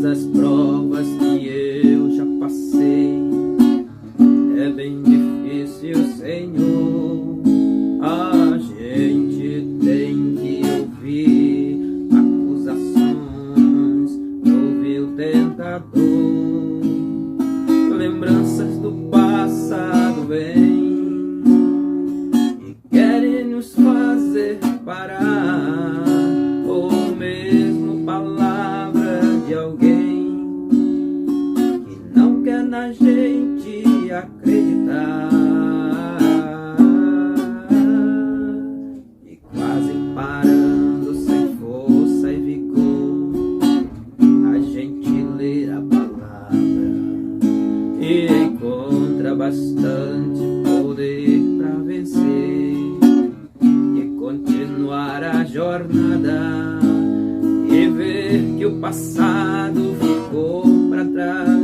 As provas que eu já passei, é bem difícil, Senhor. A gente tem que ouvir acusações, ouvir o tentador. Lembranças do passado vêm e querem nos fazer parar, ou mesmo palavra de alguém na gente acreditar, e quase parando sem força e vigor, a gente lê a palavra e encontra bastante poder para vencer e continuar a jornada e ver que o passado ficou para trás.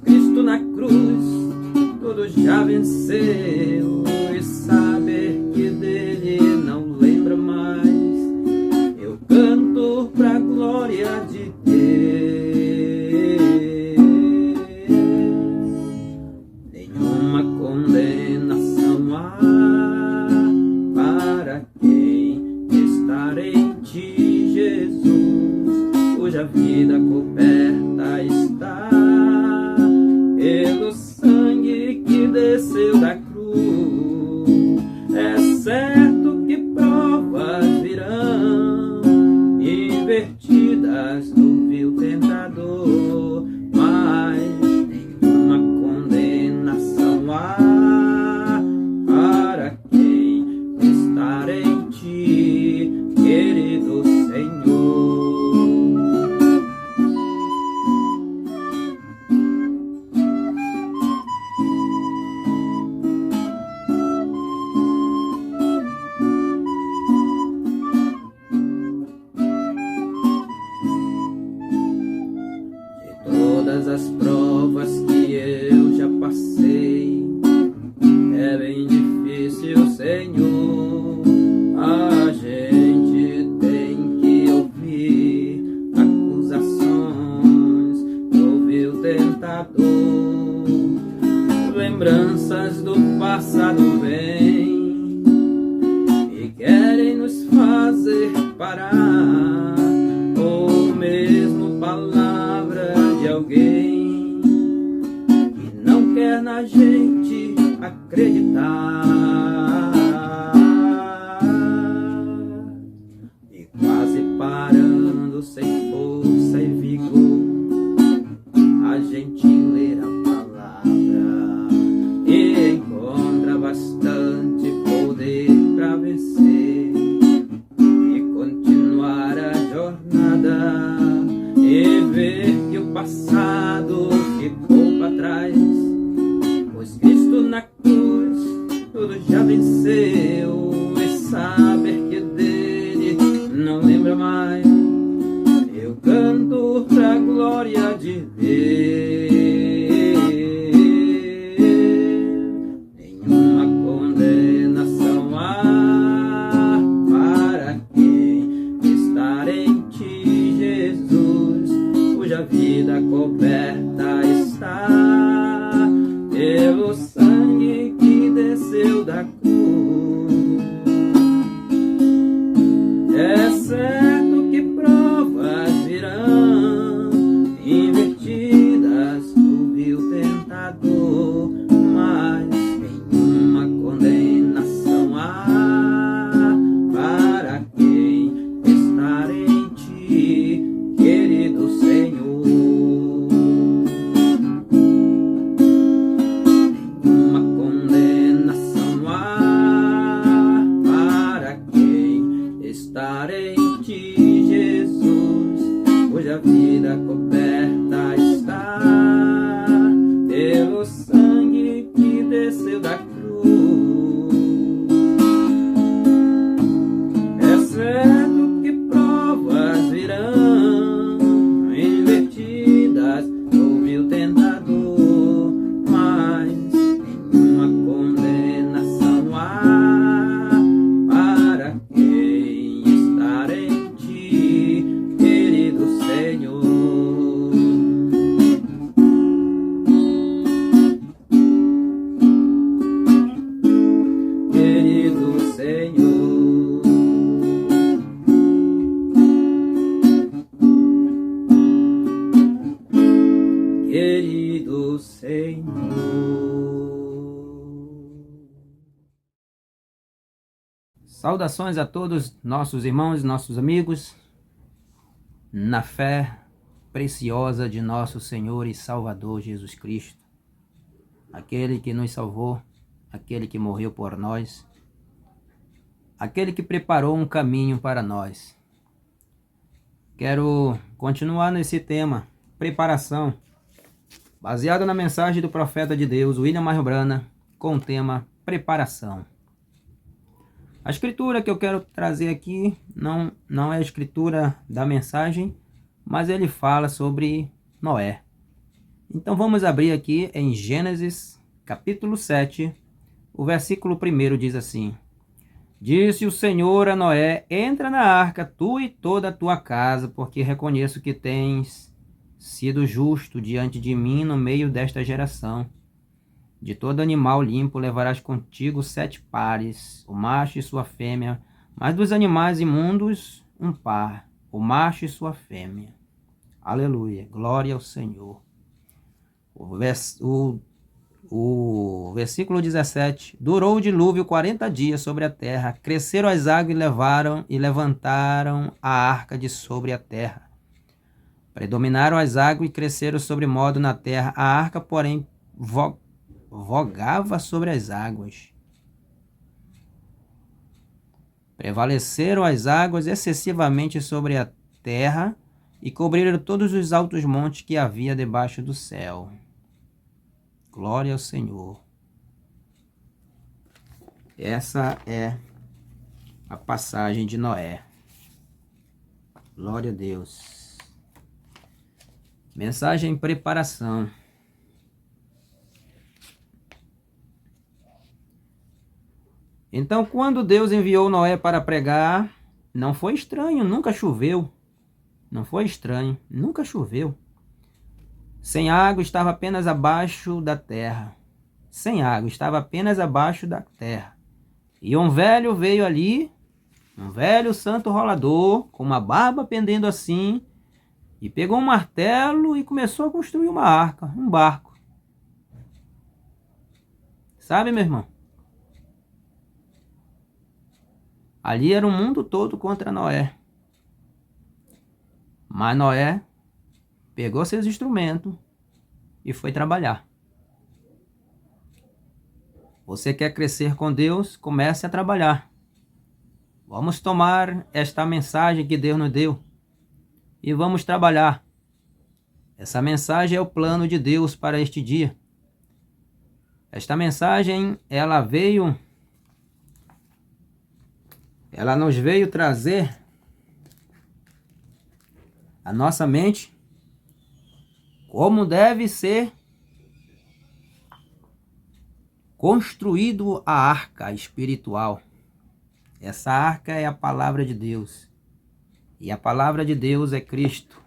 Cristo na cruz tudo já venceu, e saber que dele não lembra mais, eu canto pra glória de Deus. Nenhuma condenação há para quem está em ti, Jesus, cuja vida coberta está pelo sangue que desceu da cruz. É certo que provas virão, invertidas do vil tentador, mas nenhuma condenação há para quem está em ti, querido Senhor. Todas as provas que eu já passei, é bem difícil, Senhor. A gente tem que ouvir acusações, ouvir o tentador. Lembranças do passado vêm e querem nos fazer parar, ou mesmo palavra de alguém que não quer na gente acreditar, e quase parando sem força e vigor, a gente lê a palavra e encontra bastante poder para vencer e continuar a jornada e ver que o passado ficou para trás, pois Cristo na cruz tudo já venceu, e saber que dele não lembra mais, eu canto pra glória de Deus. Nenhuma condenação há para quem está em ti, Jesus, cuja vida coberta está pelo sangue que desceu da cruz. Saudações a todos nossos irmãos e nossos amigos, na fé preciosa de nosso Senhor e Salvador Jesus Cristo, aquele que nos salvou, aquele que morreu por nós, aquele que preparou um caminho para nós. Quero continuar nesse tema, preparação, baseado na mensagem do profeta de Deus, William Marrone, com o tema preparação. A escritura que eu quero trazer aqui não é a escritura da mensagem, mas ele fala sobre Noé. Então vamos abrir aqui em Gênesis capítulo 7, o versículo 1 diz assim: Disse o Senhor a Noé, entra na arca, tu e toda a tua casa, porque reconheço que tens sido justo diante de mim no meio desta geração. De todo animal limpo levarás contigo 7 pares, o macho e sua fêmea, mas dos animais imundos um par, o macho e sua fêmea. Aleluia, glória ao Senhor. O versículo 17, durou o dilúvio 40 dias sobre a terra, cresceram as águas e levantaram a arca de sobre a terra. Predominaram as águas e cresceram sobre modo na terra, a arca, porém, vogava sobre as águas. Prevaleceram as águas excessivamente sobre a terra e cobriram todos os altos montes que havia debaixo do céu. Glória ao Senhor. Essa é a passagem de Noé. Glória a Deus. Mensagem preparação. Então, quando Deus enviou Noé para pregar, não foi estranho, nunca choveu. Não foi estranho, nunca choveu. Sem água, estava apenas abaixo da terra. Sem água, estava apenas abaixo da terra. E um velho veio ali, um velho santo rolador, com uma barba pendendo assim, e pegou um martelo e começou a construir uma arca, um barco. Sabe, meu irmão? Ali era o mundo todo contra Noé. Mas Noé pegou seus instrumentos e foi trabalhar. Você quer crescer com Deus? Comece a trabalhar. Vamos tomar esta mensagem que Deus nos deu e vamos trabalhar. Essa mensagem é o plano de Deus para este dia. Esta mensagem, ela nos veio trazer a nossa mente como deve ser construído a arca espiritual. Essa arca é a palavra de Deus. E a palavra de Deus é Cristo.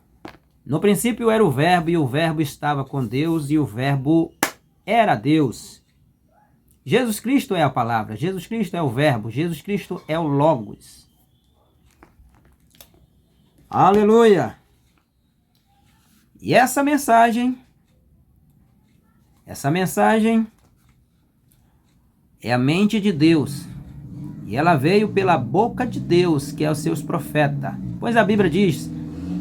No princípio era o Verbo, e o Verbo estava com Deus, e o Verbo era Deus. Jesus Cristo é a palavra, Jesus Cristo é o Verbo, Jesus Cristo é o Logos. Aleluia! E essa mensagem é a mente de Deus. E ela veio pela boca de Deus, que é os seus profetas. Pois a Bíblia diz,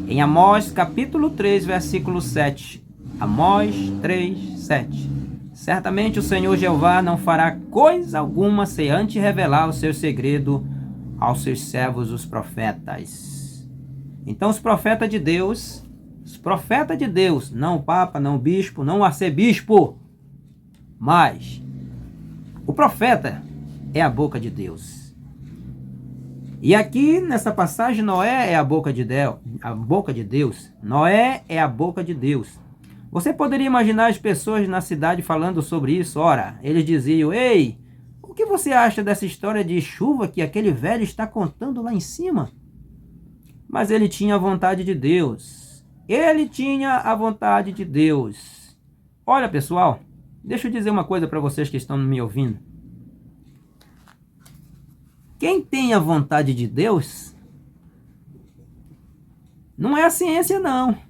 em Amós capítulo 3, versículo 7. Amós 3, 7. Certamente o Senhor Jeová não fará coisa alguma sem antes revelar o seu segredo aos seus servos, os profetas. Então os profetas de Deus, não o Papa, não o Bispo, não o Arcebispo, mas o profeta é a boca de Deus. E aqui nessa passagem Noé é a boca de Deus. Noé é a boca de Deus. Você poderia imaginar as pessoas na cidade falando sobre isso? Ora, eles diziam, ei, o que você acha dessa história de chuva que aquele velho está contando lá em cima? Mas ele tinha a vontade de Deus. Ele tinha a vontade de Deus. Olha, pessoal, deixa eu dizer uma coisa para vocês que estão me ouvindo. Quem tem a vontade de Deus não é a ciência, não.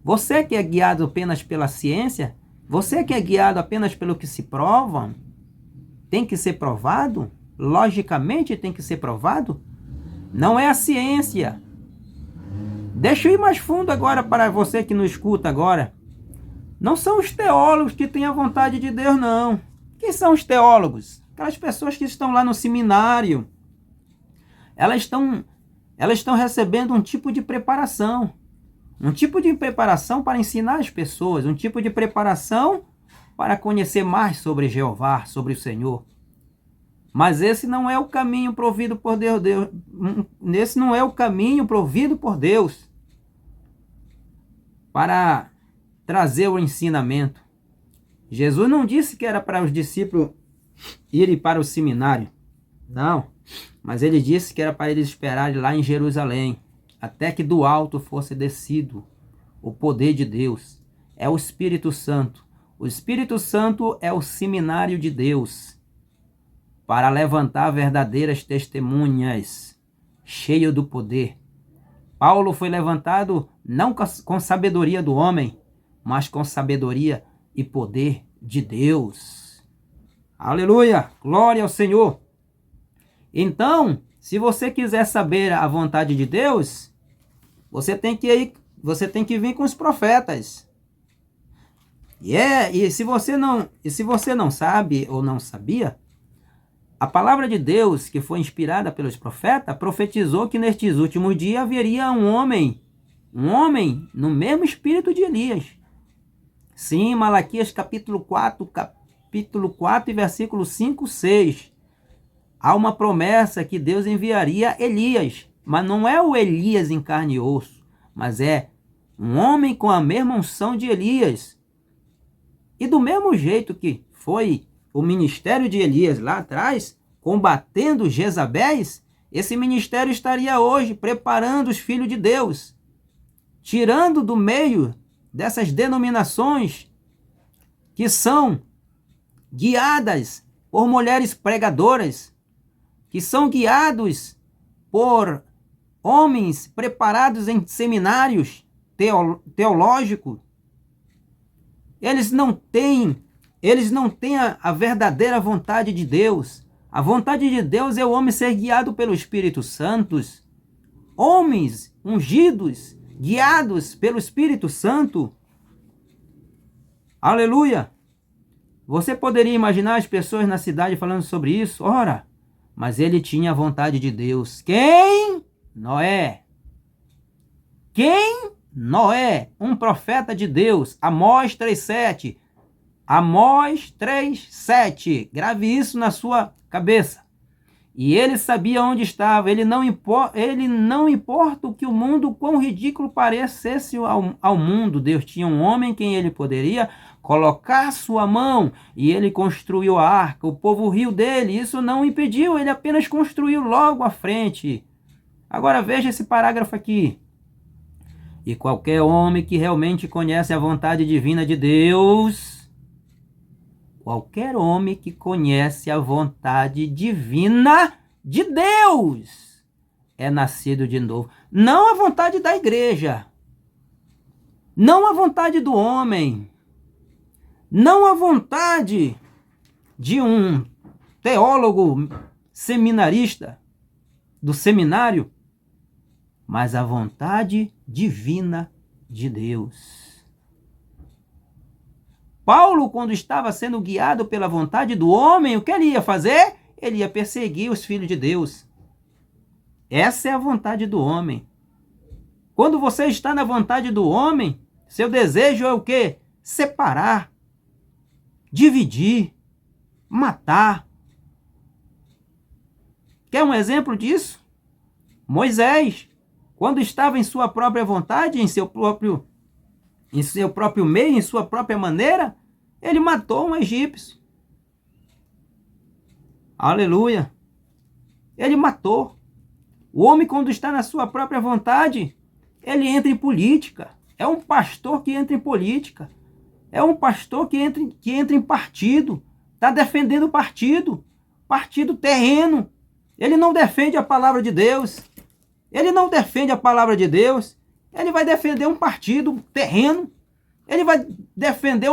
Você que é guiado apenas pela ciência, você que é guiado apenas pelo que se prova, tem que ser provado, logicamente tem que ser provado? Não é a ciência. Deixa eu ir mais fundo agora para você que nos escuta agora. Não são os teólogos que têm a vontade de Deus, não. Quem são os teólogos? Aquelas pessoas que estão lá no seminário. Elas estão recebendo um tipo de preparação. Um tipo de preparação para ensinar as pessoas. Um tipo de preparação para conhecer mais sobre Jeová, sobre o Senhor. Mas esse não é o caminho provido por Deus. Esse não é o caminho provido por Deus para trazer o ensinamento. Jesus não disse que era para os discípulos irem para o seminário. Não. Mas ele disse que era para eles esperarem lá em Jerusalém, até que do alto fosse descido o poder de Deus. É o Espírito Santo. O Espírito Santo é o seminário de Deus para levantar verdadeiras testemunhas, cheio do poder. Paulo foi levantado não com sabedoria do homem, mas com sabedoria e poder de Deus. Aleluia! Glória ao Senhor! Então, se você quiser saber a vontade de Deus, você tem que vir com os profetas. E se você não sabe ou não sabia, a palavra de Deus, que foi inspirada pelos profetas, profetizou que nestes últimos dias haveria um homem no mesmo espírito de Elias. Sim, Malaquias capítulo 4 e versículo 5, 6. Há uma promessa que Deus enviaria Elias, mas não é o Elias em carne e osso, mas é um homem com a mesma unção de Elias. E do mesmo jeito que foi o ministério de Elias lá atrás, combatendo Jezabéis, esse ministério estaria hoje preparando os filhos de Deus, tirando do meio dessas denominações que são guiadas por mulheres pregadoras, que são guiados por homens preparados em seminários teológicos. Eles não têm a verdadeira vontade de Deus. A vontade de Deus é o homem ser guiado pelo Espírito Santo. Homens ungidos, guiados pelo Espírito Santo. Aleluia! Você poderia imaginar as pessoas na cidade falando sobre isso? Ora, mas ele tinha a vontade de Deus. Quem? Noé. Quem? Noé, um profeta de Deus. Amós 3:7. Amós 3:7. Grave isso na sua cabeça. E ele sabia onde estava. Ele não importa o que o mundo, quão ridículo parecesse ao mundo. Deus tinha um homem em quem ele poderia colocar sua mão. E ele construiu a arca. O povo riu dele. Isso não o impediu. Ele apenas construiu logo à frente. Agora veja esse parágrafo aqui. E qualquer homem que realmente conhece a vontade divina de Deus, qualquer homem que conhece a vontade divina de Deus é nascido de novo. Não a vontade da igreja, não a vontade do homem, não a vontade de um teólogo seminarista do seminário, mas a vontade divina de Deus. Paulo, quando estava sendo guiado pela vontade do homem, o que ele ia fazer? Ele ia perseguir os filhos de Deus. Essa é a vontade do homem. Quando você está na vontade do homem, seu desejo é o quê? Separar, dividir, matar. Quer um exemplo disso? Moisés, quando estava em sua própria vontade, em seu próprio meio, em sua própria maneira, ele matou um egípcio. Aleluia! Ele matou. O homem, quando está na sua própria vontade, ele entra em política. É um pastor que entra em política. É um pastor que entra em partido. Está defendendo o partido. Partido terreno. Ele não defende a palavra de Deus. Ele não defende a palavra de Deus. Ele vai defender um partido terreno. Ele vai defender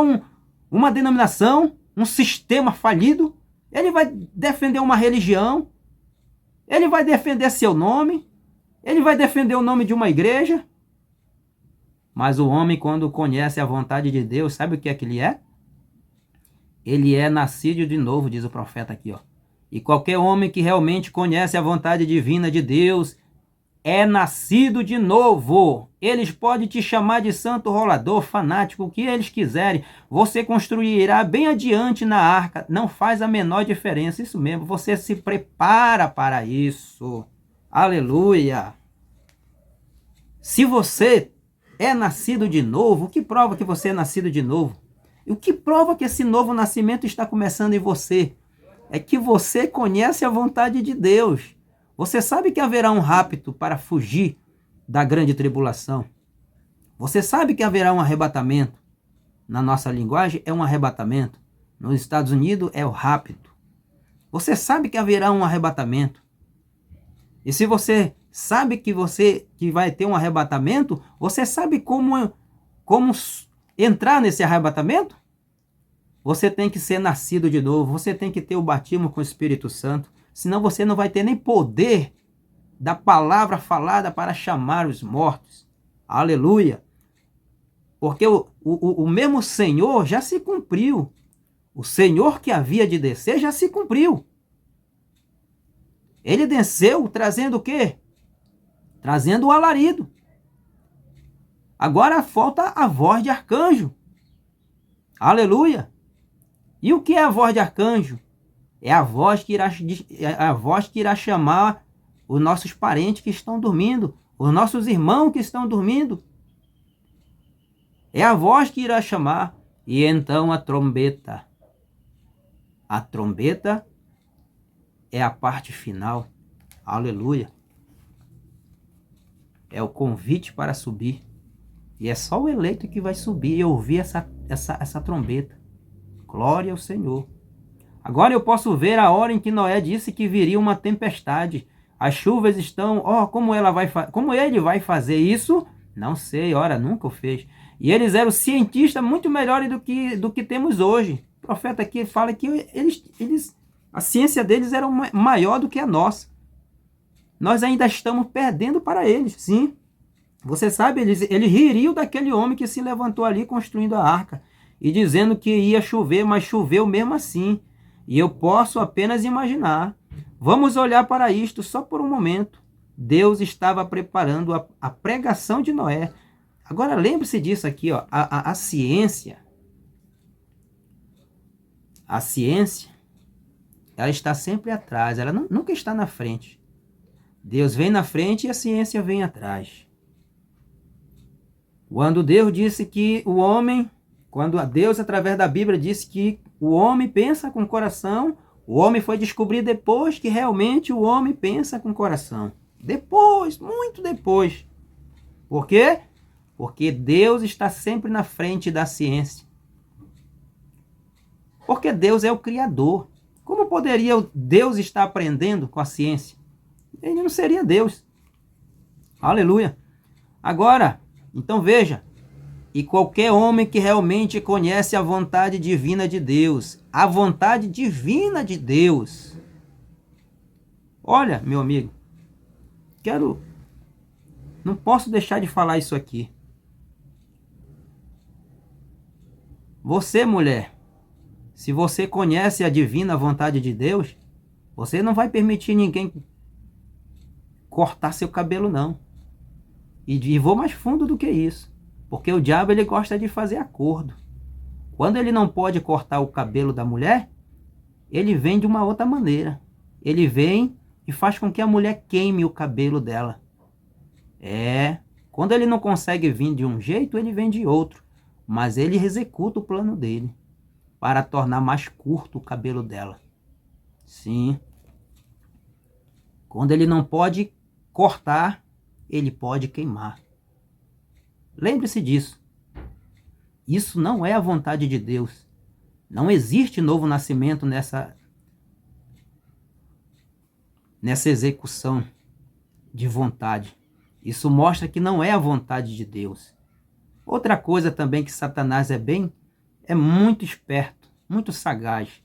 uma denominação, um sistema falido. Ele vai defender uma religião, ele vai defender seu nome, ele vai defender o nome de uma igreja. Mas o homem, quando conhece a vontade de Deus, sabe o que é que ele é? Ele é nascido de novo, diz o profeta aqui, ó. E qualquer homem que realmente conhece a vontade divina de Deus é nascido de novo. Eles podem te chamar de santo rolador, fanático, o que eles quiserem. Você construirá bem adiante na arca. Não faz a menor diferença. Isso mesmo, você se prepara para isso. Aleluia. Se você é nascido de novo, o que prova que você é nascido de novo? E o que prova que esse novo nascimento está começando em você? É que você conhece a vontade de Deus. Você sabe que haverá um rapto para fugir da grande tribulação. Você sabe que haverá um arrebatamento. Na nossa linguagem é um arrebatamento. Nos Estados Unidos é o rapto. Você sabe que haverá um arrebatamento. E se você sabe que vai ter um arrebatamento, você sabe como entrar nesse arrebatamento? Você tem que ser nascido de novo, você tem que ter o batismo com o Espírito Santo, senão você não vai ter nem poder da palavra falada para chamar os mortos. Aleluia! Porque o mesmo Senhor já se cumpriu. O Senhor que havia de descer já se cumpriu. Ele desceu trazendo o quê? Trazendo o alarido. Agora falta a voz de arcanjo. Aleluia! E o que é a voz de arcanjo? É a voz que irá chamar os nossos parentes que estão dormindo, os nossos irmãos que estão dormindo. É a voz que irá chamar. E então a trombeta. A trombeta é a parte final. Aleluia. É o convite para subir. E é só o eleito que vai subir e ouvir essa trombeta. Glória ao Senhor. Agora eu posso ver a hora em que Noé disse que viria uma tempestade. As chuvas estão... como ele vai fazer isso? Não sei, nunca o fez. E eles eram cientistas muito melhores do que temos hoje. O profeta aqui fala que a ciência deles era maior do que a nossa. Nós ainda estamos perdendo para eles, sim. Você sabe, eles ririam daquele homem que se levantou ali construindo a arca e dizendo que ia chover, mas choveu mesmo assim. E eu posso apenas imaginar. Vamos olhar para isto só por um momento. Deus estava preparando a pregação de Noé. Agora lembre-se disso aqui, ó. A ciência, ela está sempre atrás, ela nunca está na frente. Deus vem na frente e a ciência vem atrás. Quando Deus disse que quando Deus, através da Bíblia, disse que o homem pensa com o coração, o homem foi descobrir depois que realmente o homem pensa com o coração. Depois, muito depois. Por quê? Porque Deus está sempre na frente da ciência. Porque Deus é o Criador. Como poderia Deus estar aprendendo com a ciência? Ele não seria Deus. Aleluia. Agora, então veja, e qualquer homem que realmente conhece a vontade divina de Deus, a vontade divina de Deus. Olha, meu amigo, não posso deixar de falar isso aqui. Você, mulher, se você conhece a divina vontade de Deus, você não vai permitir ninguém cortar seu cabelo, não. E vou mais fundo do que isso. Porque o diabo, ele gosta de fazer acordo. Quando ele não pode cortar o cabelo da mulher, ele vem de uma outra maneira. Ele vem e faz com que a mulher queime o cabelo dela. Quando ele não consegue vir de um jeito, ele vem de outro. Mas ele executa o plano dele para tornar mais curto o cabelo dela. Sim. Quando ele não pode cortar, ele pode queimar. Lembre-se disso. Isso não é a vontade de Deus. Não existe novo nascimento nessa execução de vontade. Isso mostra que não é a vontade de Deus. Outra coisa também que Satanás é muito esperto, muito sagaz.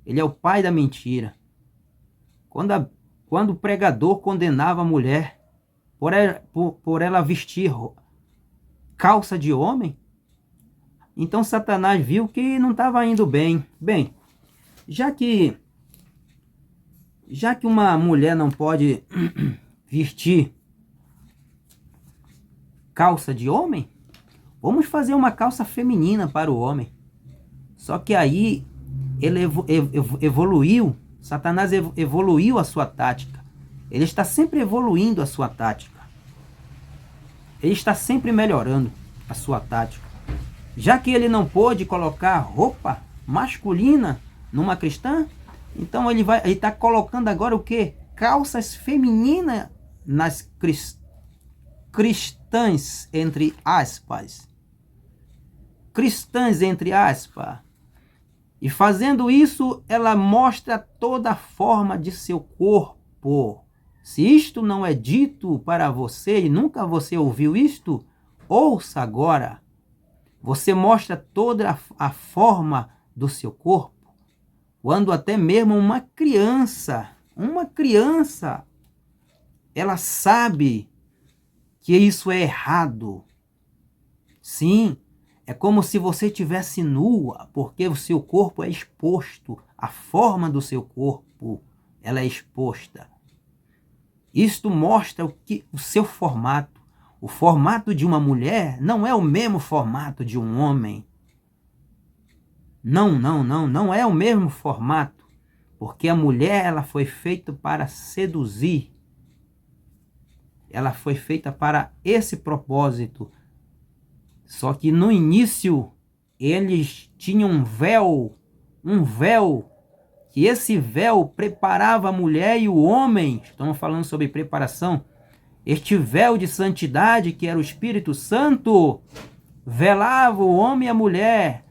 Ele é o pai da mentira. Quando o pregador condenava a mulher por ela vestir calça de homem, então Satanás viu que não estava indo bem. Bem, já que uma mulher não pode vestir calça de homem, vamos fazer uma calça feminina para o homem. Só que aí ele evoluiu, Satanás evoluiu a sua tática. Ele está sempre evoluindo a sua tática. Ele está sempre melhorando a sua tática. Já que ele não pôde colocar roupa masculina numa cristã, então ele está colocando agora o quê? Calças femininas nas cristãs, entre aspas. Cristãs, entre aspas. E fazendo isso, ela mostra toda a forma de seu corpo. Se isto não é dito para você e nunca você ouviu isto, ouça agora. Você mostra toda a forma do seu corpo, quando até mesmo uma criança, ela sabe que isso é errado. Sim, é como se você estivesse nua, porque o seu corpo é exposto, a forma do seu corpo, ela é exposta. Isto mostra o seu formato. O formato de uma mulher não é o mesmo formato de um homem. Não é o mesmo formato, porque a mulher ela foi feita para seduzir. Ela foi feita para esse propósito. Só que no início eles tinham um véu, que esse véu preparava a mulher e o homem. Estamos falando sobre preparação. Este véu de santidade, que era o Espírito Santo, velava o homem e a mulher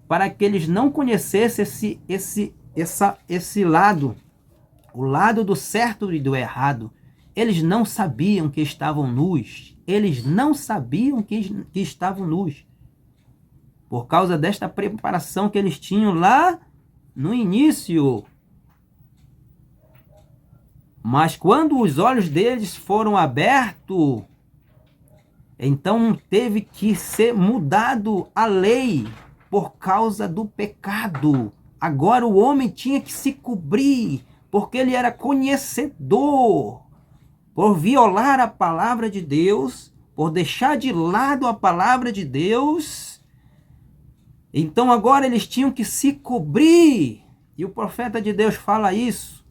para que eles não conhecessem esse lado, o lado do certo e do errado. Eles não sabiam que estavam nus. Eles não sabiam que estavam nus. Por causa desta preparação que eles tinham lá no início. Mas quando os olhos deles foram abertos, então teve que ser mudado a lei por causa do pecado. Agora o homem tinha que se cobrir, porque ele era conhecedor. Por violar a palavra de Deus, por deixar de lado a palavra de Deus, então agora eles tinham que se cobrir. E o profeta de Deus fala isso.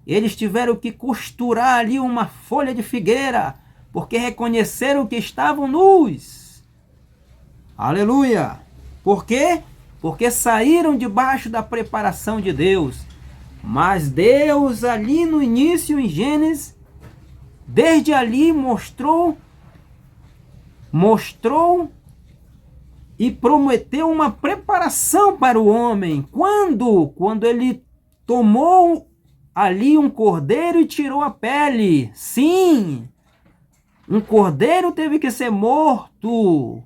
Eles tiveram que costurar ali uma folha de figueira, porque reconheceram que estavam nus. Aleluia! Por quê? Porque saíram debaixo da preparação de Deus. Mas Deus ali no início, em Gênesis, desde ali mostrou e prometeu uma preparação para o homem. Quando ele tomou ali um cordeiro e tirou a pele. Sim, um cordeiro teve que ser morto.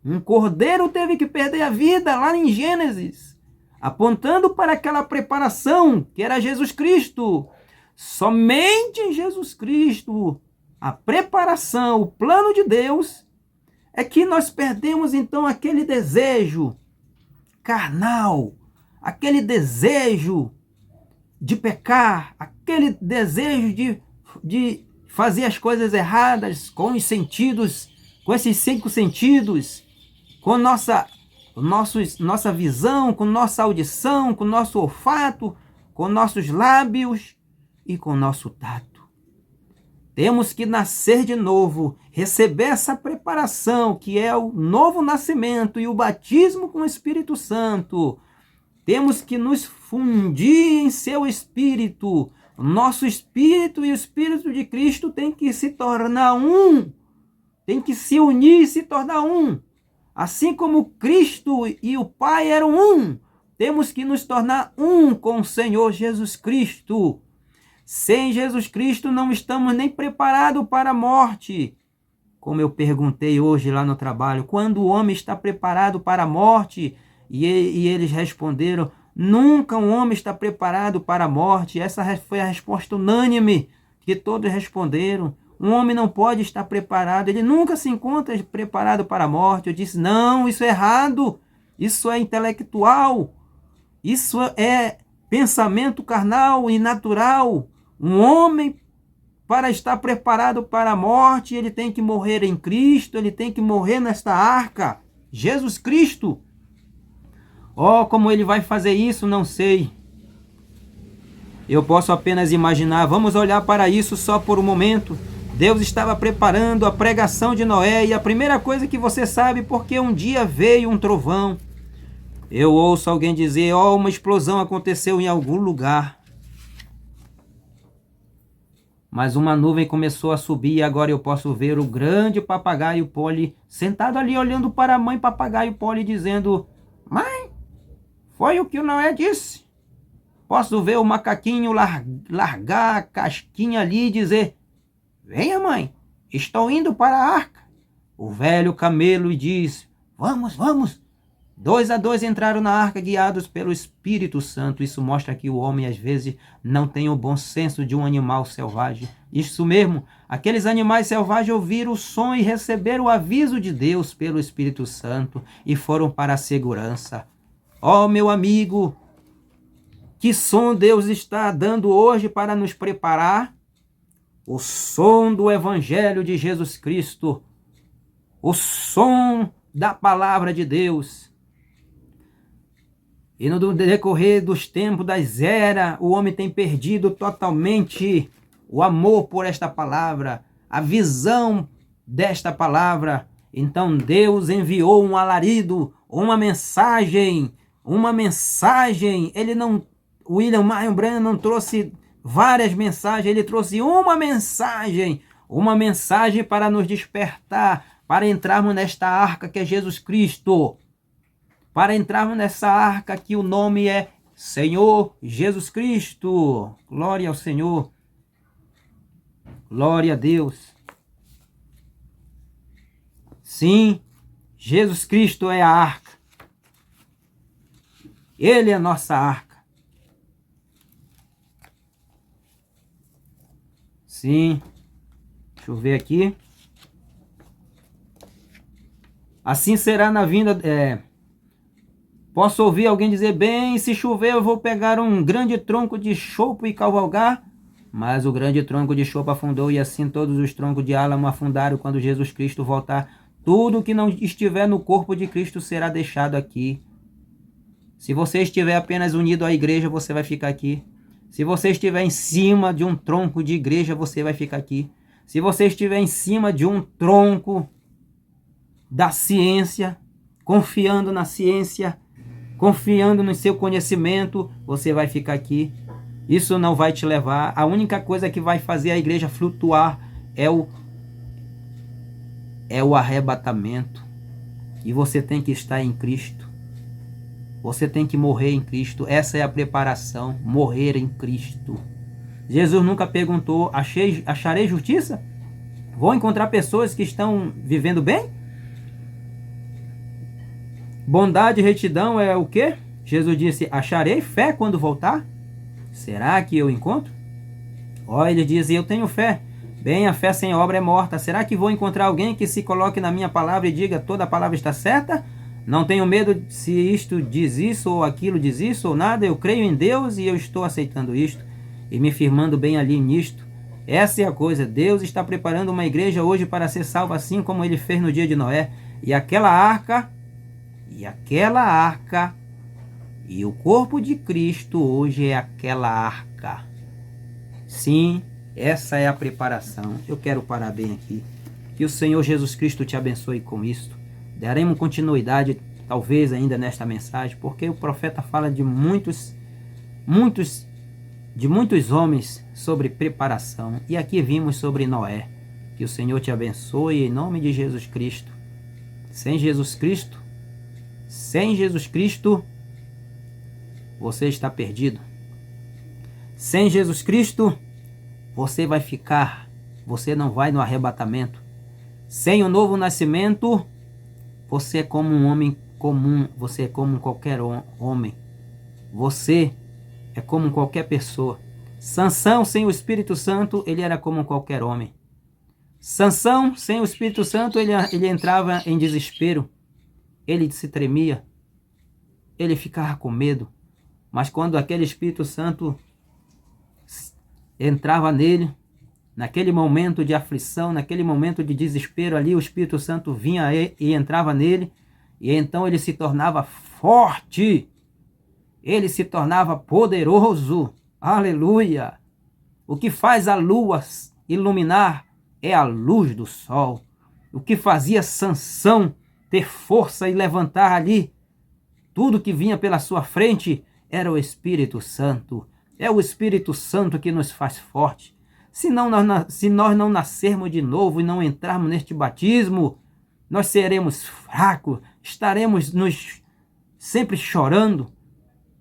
Um cordeiro teve que perder a vida lá em Gênesis, apontando para aquela preparação que era Jesus Cristo. Somente em Jesus Cristo, a preparação, o plano de Deus, é que nós perdemos então aquele desejo carnal, aquele desejo de pecar, aquele desejo de fazer as coisas erradas com os sentidos, com esses 5 sentidos, com nossa visão, com nossa audição, com nosso olfato, com nossos lábios e com nosso tato. Temos que nascer de novo, receber essa preparação que é o novo nascimento e o batismo com o Espírito Santo. Temos que nos fundir em seu Espírito. O nosso Espírito e o Espírito de Cristo tem que se tornar um. Tem que se unir e se tornar um. Assim como Cristo e o Pai eram um, temos que nos tornar um com o Senhor Jesus Cristo. Sem Jesus Cristo não estamos nem preparados para a morte. Como eu perguntei hoje lá no trabalho, quando o homem está preparado para a morte? E eles responderam, Nunca um homem está preparado para a morte. Essa foi a resposta unânime que todos responderam. Um homem não pode estar preparado, ele nunca se encontra preparado para a morte. Eu disse, não, isso é errado, isso é intelectual, isso é pensamento carnal e natural. Um homem, para estar preparado para a morte, ele tem que morrer em Cristo, ele tem que morrer nesta arca, Jesus Cristo. Oh, como ele vai fazer isso, não sei. Eu posso apenas imaginar. Vamos olhar para isso só por um momento. Deus estava preparando a pregação de Noé, e a primeira coisa que você sabe, porque um dia veio um trovão. Eu ouço alguém dizer, ó, uma explosão aconteceu em algum lugar. Mas uma nuvem começou a subir e agora eu posso ver o grande papagaio Polly sentado ali olhando para a mãe papagaio Polly dizendo, mãe, foi o que o Noé disse. Posso ver o macaquinho largar a casquinha ali e dizer, venha mãe, estou indo para a arca. O velho camelo diz, vamos, vamos. 2 a 2 entraram na arca guiados pelo Espírito Santo. Isso mostra que o homem às vezes não tem o bom senso de um animal selvagem. Isso mesmo, aqueles animais selvagens ouviram o som e receberam o aviso de Deus pelo Espírito Santo e foram para a segurança. Ó, meu amigo, que som Deus está dando hoje para nos preparar? O som do Evangelho de Jesus Cristo, o som da Palavra de Deus. E no decorrer dos tempos, das eras, o homem tem perdido totalmente o amor por esta palavra, a visão desta palavra. Então Deus enviou um alarido, uma mensagem. Ele não, William Marion Branham não trouxe várias mensagens, ele trouxe uma mensagem para nos despertar, para entrarmos nesta arca que é Jesus Cristo, para entrarmos nessa arca que o nome é Senhor Jesus Cristo. Glória ao Senhor, glória a Deus. Sim, Jesus Cristo é a arca, Ele é a nossa arca. Sim, deixa eu ver aqui. Assim será na vinda... Posso ouvir alguém dizer, bem, se chover eu vou pegar um grande tronco de chopo e cavalgar. Mas o grande tronco de chopo afundou e assim todos os troncos de álamo afundaram quando Jesus Cristo voltar. Tudo que não estiver no corpo de Cristo será deixado aqui. Se você estiver apenas unido à igreja, você vai ficar aqui. Se você estiver em cima de um tronco de igreja, você vai ficar aqui. Se você estiver em cima de um tronco da ciência, confiando na ciência, confiando no seu conhecimento, você vai ficar aqui. Isso não vai te levar. A única coisa que vai fazer a igreja flutuar é o arrebatamento. E você tem que estar em Cristo. Você tem que morrer em Cristo. Essa é a preparação, morrer em Cristo. Jesus nunca perguntou, acharei justiça? Vou encontrar pessoas que estão vivendo bem? Bondade e retidão é o quê? Jesus disse, acharei fé quando voltar? Será que eu encontro? Ele diz, eu tenho fé. Bem, a fé sem obra é morta. Será que vou encontrar alguém que se coloque na minha palavra e diga, toda a palavra está certa? Não tenho medo se isto diz isso ou aquilo diz isso ou nada. Eu creio em Deus e eu estou aceitando isto e me firmando bem ali nisto. Essa é a coisa. Deus está preparando uma igreja hoje para ser salva assim como Ele fez no dia de Noé. E aquela arca e o corpo de Cristo hoje é aquela arca. Sim, essa é a preparação. Eu quero parar bem aqui. Que o Senhor Jesus Cristo te abençoe com isto. Daremos continuidade, talvez ainda nesta mensagem, porque o profeta fala de muitos homens sobre preparação. E aqui vimos sobre Noé. Que o Senhor te abençoe em nome de Jesus Cristo. Sem Jesus Cristo, você está perdido. Sem Jesus Cristo, você vai ficar, você não vai no arrebatamento. Sem o novo nascimento, você é como um homem comum, você é como qualquer homem. Você é como qualquer pessoa. Sansão, sem o Espírito Santo, ele era como qualquer homem. Sansão, sem o Espírito Santo, ele entrava em desespero. Ele se tremia. Ele ficava com medo. Mas quando aquele Espírito Santo entrava nele, naquele momento de aflição, naquele momento de desespero ali, o Espírito Santo vinha e entrava nele, e então ele se tornava forte. Ele se tornava poderoso. Aleluia! O que faz a lua iluminar é a luz do sol. O que fazia Sansão ter força e levantar ali tudo que vinha pela sua frente era o Espírito Santo. É o Espírito Santo que nos faz forte. Se nós não nascermos de novo e não entrarmos neste batismo, nós seremos fracos, estaremos sempre chorando,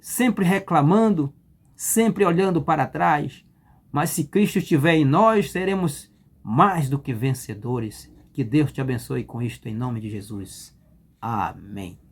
sempre reclamando, sempre olhando para trás. Mas se Cristo estiver em nós, seremos mais do que vencedores. Que Deus te abençoe com isto em nome de Jesus. Amém.